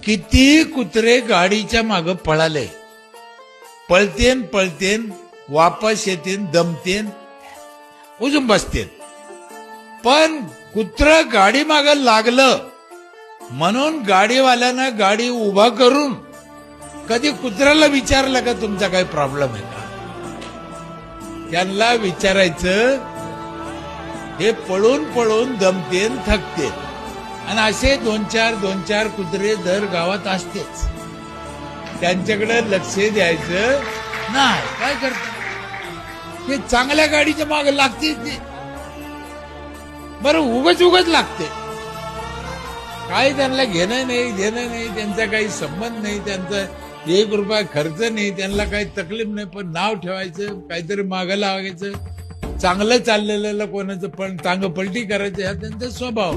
किती कुत्रे गाडीच्या माग पळाले, पळतेन पळतेन वापस येतेन, दमतेन, उजून बसतेन. पण कुत्र गाडी माग लागलं म्हणून गाडीवाल्यानं गाडी उभा करून कधी कुत्र्याला विचारलं का तुमचा काही प्रॉब्लेम आहे का? त्यांना विचारायचं. हे पळून पळून दमतेन, थकतेन, आणि असे दोन चार कुत्रे दर गावात असतेच. त्यांच्याकडे लक्ष द्यायचं नाही. काय करतात ते? चांगल्या गाडीच्या मागे लागते ते. बरं, उगच लागते. काय त्यांना घेणं नाही, देणं नाही, त्यांचा काही संबंध नाही, त्यांचा 1 रुपया खर्च नाही, त्यांना काही तकलीफ नाही. पण नाव ठेवायचं, काहीतरी मागं लागायचं, चांगलं चाललेलं कोणाचं पण टांग पलटी करायचं, हा त्यांचा स्वभाव.